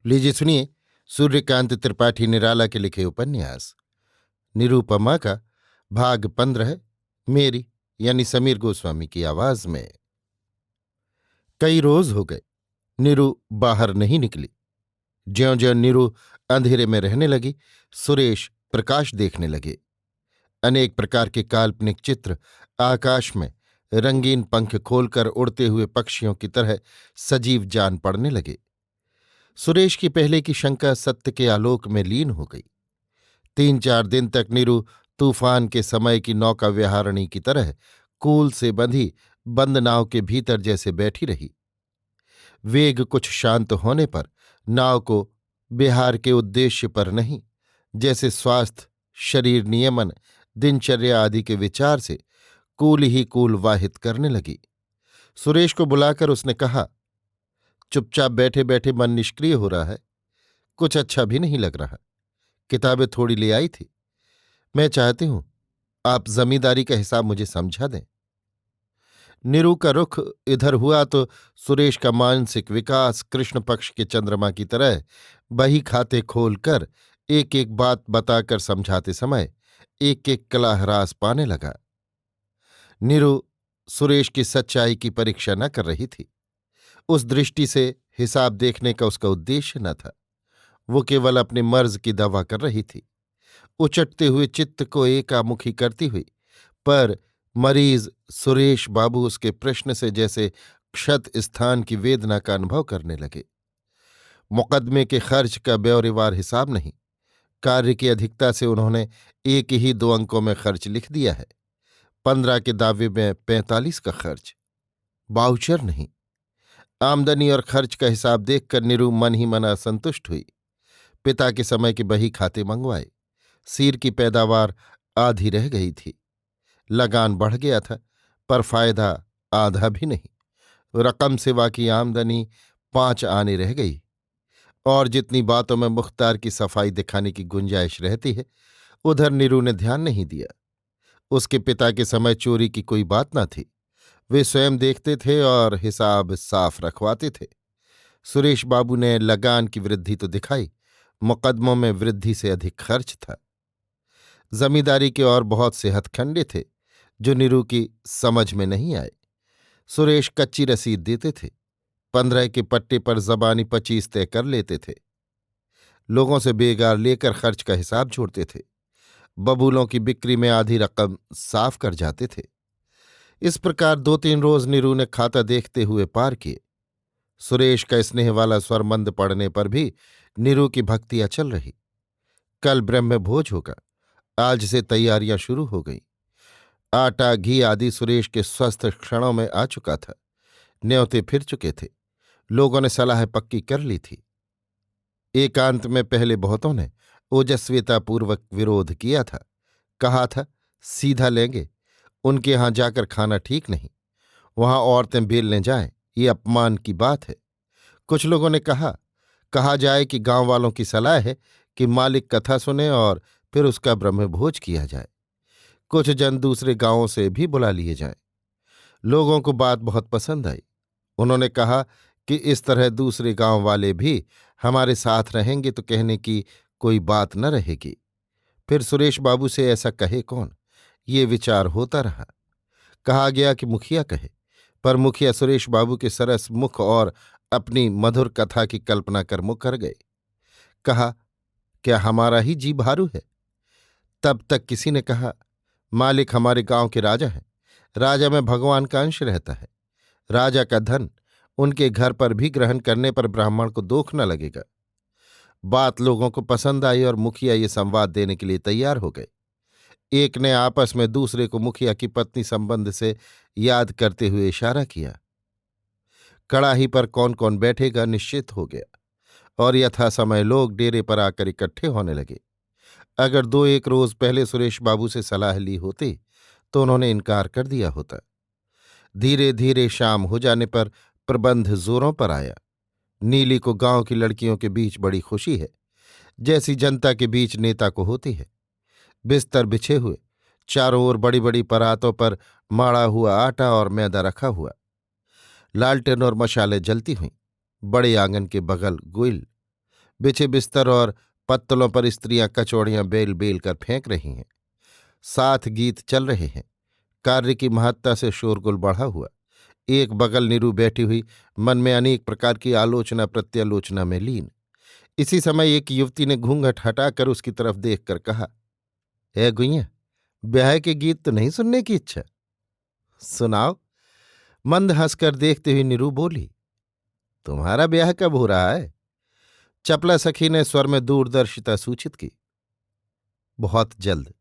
लीजिए सुनिए सूर्यकांत त्रिपाठी निराला के लिखे उपन्यास निरूपमा का भाग 15 मेरी यानी समीर गोस्वामी की आवाज में। कई रोज हो गए, नीरू बाहर नहीं निकली। ज्यों ज्यों नीरू अंधेरे में रहने लगी, सुरेश प्रकाश देखने लगे। अनेक प्रकार के काल्पनिक चित्र आकाश में रंगीन पंख खोलकर उड़ते हुए पक्षियों की तरह सजीव जान पड़ने लगे। सुरेश की पहले की शंका सत्य के आलोक में लीन हो गई। 3-4 दिन तक नीरू तूफान के समय की नौका विहारिणी की तरह कूल से बंधी बंद नाव के भीतर जैसे बैठी रही। वेग कुछ शांत होने पर नाव को बिहार के उद्देश्य पर नहीं, जैसे स्वास्थ्य, शरीर नियमन, दिनचर्या आदि के विचार से कूल ही कूल वाहित करने लगी। सुरेश को बुलाकर उसने कहा, चुपचाप बैठे बैठे मन निष्क्रिय हो रहा है, कुछ अच्छा भी नहीं लग रहा। किताबें थोड़ी ले आई थी, मैं चाहती हूं आप जमींदारी का हिसाब मुझे समझा दें। नीरू का रुख इधर हुआ तो सुरेश का मानसिक विकास कृष्ण पक्ष के चंद्रमा की तरह बही खाते खोलकर एक एक बात बताकर समझाते समय एक एक कला ह्रास पाने लगा। नीरू सुरेश की सच्चाई की परीक्षा न कर रही थी। उस दृष्टि से हिसाब देखने का उसका उद्देश्य न था। वो केवल अपने मर्ज की दवा कर रही थी, उचटते हुए चित्त को एकामुखी करती हुई। पर मरीज सुरेश बाबू उसके प्रश्न से जैसे क्षत स्थान की वेदना का अनुभव करने लगे। मुकदमे के खर्च का ब्यौरेवार हिसाब नहीं, कार्य की अधिकता से उन्होंने एक ही 2 अंकों में खर्च लिख दिया है। 15 के दावे में 45 का खर्च, बाउचर नहीं। आमदनी और खर्च का हिसाब देखकर नीरू मन ही मन असंतुष्ट हुई। पिता के समय के बही खाते मंगवाए। सीर की पैदावार आधी रह गई थी। लगान बढ़ गया था, पर फायदा आधा भी नहीं। रकम सिवा की आमदनी 5 आने रह गई। और जितनी बातों में मुख्तार की सफाई दिखाने की गुंजाइश रहती है, उधर नीरू ने ध्यान नहीं दिया। उसके पिता के समय चोरी की कोई बात न थी। वे स्वयं देखते थे और हिसाब साफ रखवाते थे। सुरेश बाबू ने लगान की वृद्धि तो दिखाई, मुकदमों में वृद्धि से अधिक खर्च था। जमींदारी के और बहुत से हथखंडे थे जो नीरू की समझ में नहीं आए। सुरेश कच्ची रसीद देते थे, 15 के पट्टे पर जबानी 25 तय कर लेते थे। लोगों से बेगार लेकर खर्च का हिसाब छोड़ते थे। बबूलों की बिक्री में आधी रकम साफ कर जाते थे। इस प्रकार 2-3 रोज नीरू ने खाता देखते हुए पार किए। सुरेश का स्नेह वाला स्वर मंद पड़ने पर भी नीरू की भक्ति अचल रही। कल ब्रह्मभोज होगा, आज से तैयारियां शुरू हो गईं। आटा घी आदि सुरेश के स्वस्थ क्षणों में आ चुका था। न्योते फिर चुके थे। लोगों ने सलाह पक्की कर ली थी। एकांत में पहले बहुतों ने ओजस्वितापूर्वक विरोध किया था। कहा था, सीधा लेंगे, उनके यहां जाकर खाना ठीक नहीं। वहां औरतें बेलने जाएं, ये अपमान की बात है। कुछ लोगों ने कहा जाए कि गांव वालों की सलाह है कि मालिक कथा सुने और फिर उसका ब्रह्मभोज किया जाए। कुछ जन दूसरे गांवों से भी बुला लिए जाएं। लोगों को बात बहुत पसंद आई। उन्होंने कहा कि इस तरह दूसरे गांव वाले भी हमारे साथ रहेंगे तो कहने की कोई बात न रहेगी। फिर सुरेश बाबू से ऐसा कहे कौन, ये विचार होता रहा। कहा गया कि मुखिया कहे, पर मुखिया सुरेश बाबू के सरस मुख और अपनी मधुर कथा की कल्पना कर मुकर गए। कहा, क्या हमारा ही जी भारू है? तब तक किसी ने कहा, मालिक हमारे गांव के राजा हैं, राजा में भगवान का अंश रहता है। राजा का धन उनके घर पर भी ग्रहण करने पर ब्राह्मण को दोख न लगेगा। बात लोगों को पसंद आई और मुखिया ये संवाद देने के लिए तैयार हो गए। एक ने आपस में दूसरे को मुखिया की पत्नी संबंध से याद करते हुए इशारा किया। कड़ाही पर कौन कौन बैठेगा निश्चित हो गया और यथा समय लोग डेरे पर आकर इकट्ठे होने लगे। अगर 2-1 रोज पहले सुरेश बाबू से सलाह ली होती तो उन्होंने इनकार कर दिया होता। धीरे धीरे शाम हो जाने पर प्रबंध जोरों पर आया। नीली को गांव की लड़कियों के बीच बड़ी खुशी है, जैसी जनता के बीच नेता को होती है। बिस्तर बिछे हुए, चारों ओर बड़ी बड़ी परातों पर माड़ा हुआ आटा और मैदा रखा हुआ। लालटेन और मशालें जलती हुईं। बड़े आंगन के बगल गुइल, बिछे बिस्तर और पत्तलों पर स्त्रियां कचौड़ियां बेल बेल कर फेंक रही हैं। साथ गीत चल रहे हैं। कार्य की महत्ता से शोरगुल बढ़ा हुआ। एक बगल नीरू बैठी हुई, मन में अनेक प्रकार की आलोचना प्रत्यालोचना में लीन। इसी समय एक युवती ने घूंघट हटाकर उसकी तरफ देखकर कहा, "ए गुइया, ब्याह के गीत तो नहीं सुनने की इच्छा?" "सुनाओ।" मंद हंसकर देखते हुए नीरू बोली। "तुम्हारा ब्याह कब हो रहा है?" चपला सखी ने स्वर में दूरदर्शिता सूचित की। "बहुत जल्द।"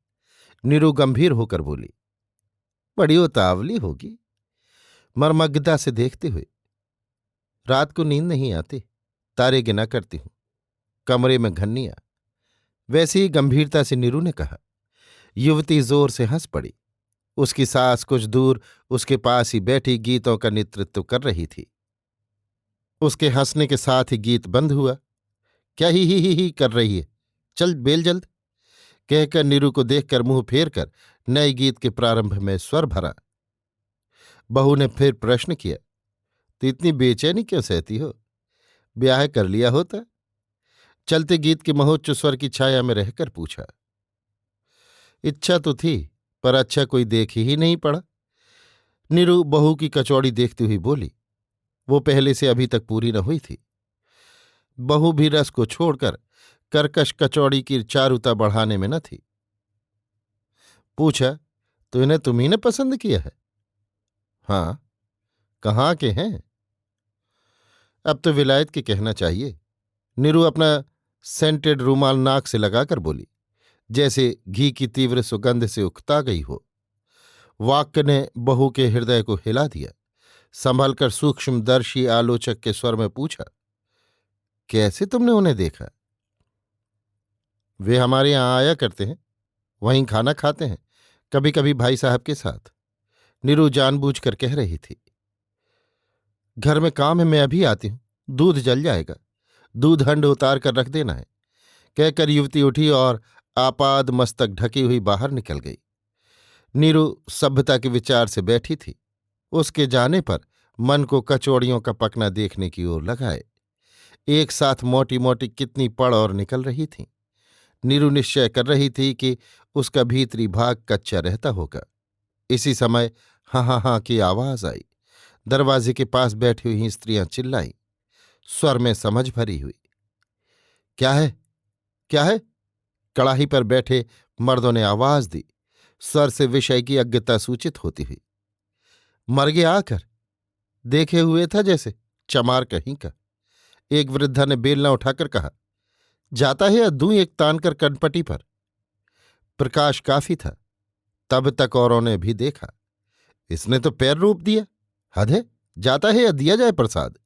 नीरू गंभीर होकर बोली। "बड़ी उतावली होगी?" मर्मज्ञता से देखते हुए। "रात को नींद नहीं आती, तारे गिना करती हूं, कमरे में घन्नियां।" वैसी ही गंभीरता से नीरू ने कहा। युवती जोर से हंस पड़ी। उसकी सास कुछ दूर उसके पास ही बैठी गीतों का नेतृत्व कर रही थी। उसके हंसने के साथ ही गीत बंद हुआ। "क्या ही कर रही है, चल बेल जल्द।" कहकर नीरू को देखकर मुंह फेर कर नए गीत के प्रारंभ में स्वर भरा। बहू ने फिर प्रश्न किया, "तो इतनी बेचैनी क्यों सहती हो? ब्याह कर लिया होता?" चलते गीत के महोच्च स्वर की छाया में रहकर पूछा। "इच्छा तो थी, पर अच्छा कोई देख ही नहीं पड़ा।" नीरू बहू की कचौड़ी देखती हुई बोली। वो पहले से अभी तक पूरी न हुई थी। बहू भी रस को छोड़कर कर्कश कचौड़ी की चारुता बढ़ाने में न थी। पूछा, "तो इन्हें तुम्ही ने पसंद किया है?" "हाँ।" "कहाँ के हैं?" "अब तो विलायत के कहना चाहिए।" नीरू अपना सेंटेड रूमाल नाक से लगाकर बोली, जैसे घी की तीव्र सुगंध से उकता गई हो। वाक्य ने बहू के हृदय को हिला दिया। संभलकर सूक्ष्मदर्शी आलोचक के स्वर में पूछा, "कैसे तुमने उन्हें देखा?" "वे हमारे यहां आया करते हैं, वहीं खाना खाते हैं, कभी कभी भाई साहब के साथ।" नीरू जानबूझकर कह रही थी। "घर में काम है, मैं अभी आती हूं, दूध जल जाएगा, दूध हंड उतार कर रख देना है।" कहकर युवती उठी और आपाद मस्तक ढकी हुई बाहर निकल गई। नीरू सभ्यता के विचार से बैठी थी। उसके जाने पर मन को कचौड़ियों का पकना देखने की ओर लगाए। एक साथ मोटी मोटी कितनी पड़ और निकल रही थीं। नीरू निश्चय कर रही थी कि उसका भीतरी भाग कच्चा रहता होगा। इसी समय हाँ हाँ हाँ की आवाज आई। दरवाजे के पास बैठी हुई स्त्रियां चिल्लाईं, स्वर में समझ भरी हुई। "क्या है, क्या है?" कड़ाही पर बैठे मर्दों ने आवाज दी, स्वर से विषय की अज्ञता सूचित होती हुई। "मर गया आकर, देखे हुए था जैसे, चमार कहीं का।" एक वृद्धा ने बेलना उठाकर कहा, "जाता है या दूं एक तान कर कनपटी पर?" प्रकाश काफी था, तब तक औरों ने भी देखा। "इसने तो पैर रूप दिया, हद है, जाता है या दिया जाए प्रसाद?"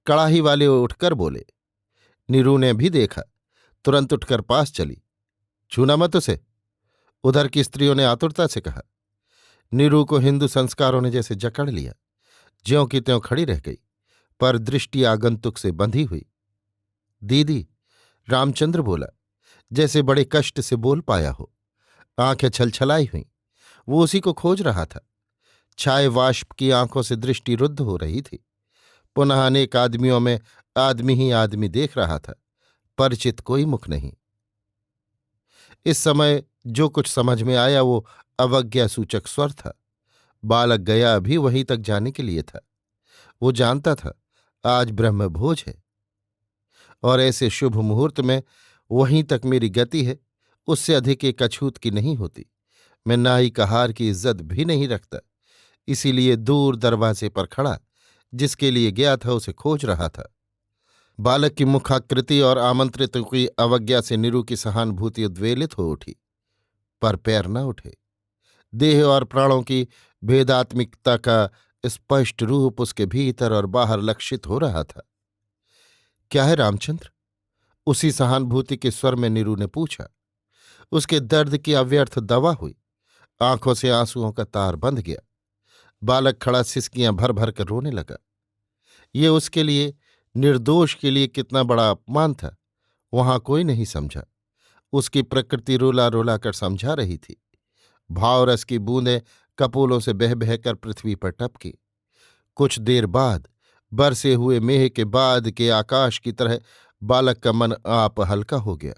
कड़ाही वाले उठकर बोले। नीरू ने भी देखा, तुरंत उठकर पास चली। "छूना मत उसे," उधर की स्त्रियों ने आतुरता से कहा। नीरू को हिंदू संस्कारों ने जैसे जकड़ लिया, ज्यों की त्यों खड़ी रह गई, पर दृष्टि आगंतुक से बंधी हुई। "दीदी," रामचंद्र बोला, जैसे बड़े कष्ट से बोल पाया हो। आंखें छलछलाई हुईं। वो उसी को खोज रहा था। छाए वाष्प की आंखों से दृष्टि रुद्ध हो रही थी। पुनः अनेक आदमियों में आदमी ही आदमी देख रहा था, परिचित कोई मुख नहीं। इस समय जो कुछ समझ में आया वो अवज्ञा सूचक स्वर था। बालक गया अभी वहीं तक जाने के लिए था। वो जानता था आज ब्रह्मभोज है और ऐसे शुभ मुहूर्त में वहीं तक मेरी गति है, उससे अधिक एक अछूत की नहीं होती। मैं नाई कहार की इज्जत भी नहीं रखता, इसीलिए दूर दरवाजे पर खड़ा जिसके लिए गया था उसे खोज रहा था। बालक की मुखाकृति और आमंत्रितों की अवज्ञा से नीरू की सहानुभूति उद्वेलित हो उठी, पर पैर न उठे। देह और प्राणों की भेदात्मिकता का स्पष्ट रूप उसके भीतर और बाहर लक्षित हो रहा था। "क्या है रामचंद्र?" उसी सहानुभूति के स्वर में नीरू ने पूछा। उसके दर्द की अव्यर्थ दवा हुई। आंखों से आंसुओं का तार बंध गया। बालक खड़ा सिसकियां भर भर कर रोने लगा। ये उसके लिए, निर्दोष के लिए कितना बड़ा अपमान था, वहां कोई नहीं समझा। उसकी प्रकृति रुला रुला कर समझा रही थी। भावरस की बूंदें कपोलों से बह बहकर पृथ्वी पर टपकी। कुछ देर बाद बरसे हुए मेह के बाद के आकाश की तरह बालक का मन आप हल्का हो गया,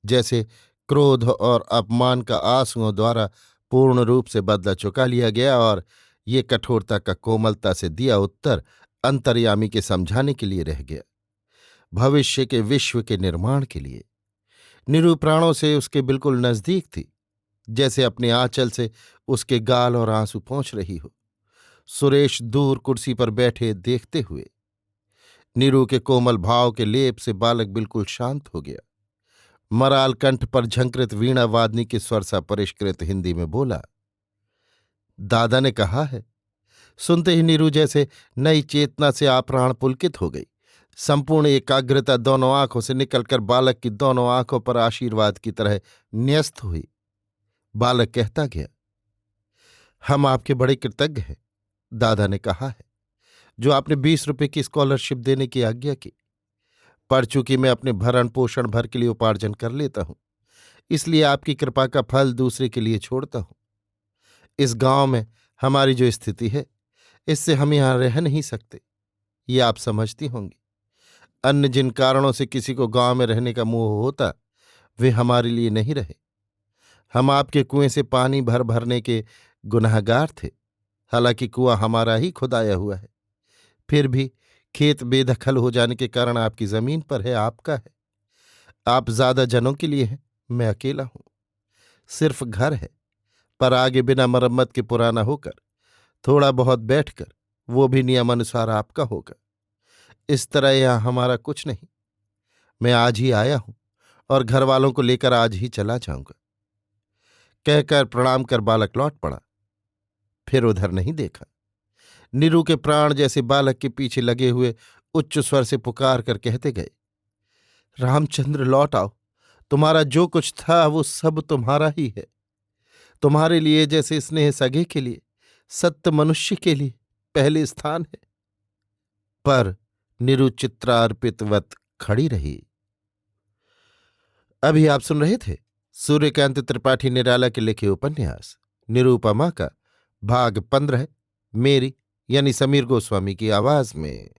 जैसे क्रोध और अपमान का आंसुओं द्वारा पूर्ण रूप से बदला चुका लिया गया, और ये कठोरता का कोमलता से दिया उत्तर अंतर्यामी के समझाने के लिए रह गया, भविष्य के विश्व के निर्माण के लिए। नीरू प्राणों से उसके बिल्कुल नजदीक थी, जैसे अपने आंचल से उसके गाल और आंसू पोंछ रही हो। सुरेश दूर कुर्सी पर बैठे देखते हुए नीरू के कोमल भाव के लेप से बालक बिल्कुल शांत हो गया। मराल कंठ पर झंकृत वीणा वादनी के स्वर सा परिष्कृत हिंदी में बोला, दादा ने कहा है। सुनते ही नीरू जैसे नई चेतना से आप्राण पुलकित हो गई। संपूर्ण एकाग्रता दोनों आंखों से निकलकर बालक की दोनों आंखों पर आशीर्वाद की तरह न्यस्त हुई। बालक कहता गया, हम आपके बड़े कृतज्ञ हैं, दादा ने कहा है, जो आपने 20 रुपए की स्कॉलरशिप देने की आज्ञा की। पढ़ चूंकि मैं अपने भरण पोषण भर के लिए उपार्जन कर लेता हूं, इसलिए आपकी कृपा का फल दूसरे के लिए छोड़ता हूं। इस गांव में हमारी जो स्थिति है, इससे हम यहां रह नहीं सकते, ये आप समझती होंगी। अन्य जिन कारणों से किसी को गांव में रहने का मोह होता, वे हमारे लिए नहीं रहे। हम आपके कुएं से पानी भर भरने के गुनहगार थे, हालांकि कुआं हमारा ही खुदाया हुआ है। फिर भी खेत बेदखल हो जाने के कारण आपकी जमीन पर है, आपका है। आप ज्यादा जनों के लिए हैं, मैं अकेला हूं। सिर्फ घर है, पर आगे बिना मरम्मत के पुराना होकर थोड़ा बहुत बैठकर, वो भी नियमानुसार आपका होगा। इस तरह यहां हमारा कुछ नहीं। मैं आज ही आया हूं और घर वालों को लेकर आज ही चला जाऊंगा। कहकर प्रणाम कर बालक लौट पड़ा, फिर उधर नहीं देखा। नीरू के प्राण जैसे बालक के पीछे लगे हुए उच्च स्वर से पुकार कर कहते गए, रामचंद्र लौट आओ, तुम्हारा जो कुछ था वो सब तुम्हारा ही है। तुम्हारे लिए जैसे स्नेह सगे के लिए, सत्य मनुष्य के लिए पहले स्थान है। पर नीरू चित्रार्पितवत खड़ी रही। अभी आप सुन रहे थे सूर्यकांत त्रिपाठी निराला के लिखे उपन्यास निरूपमा का भाग 15, मेरी यानी समीर गोस्वामी की आवाज में।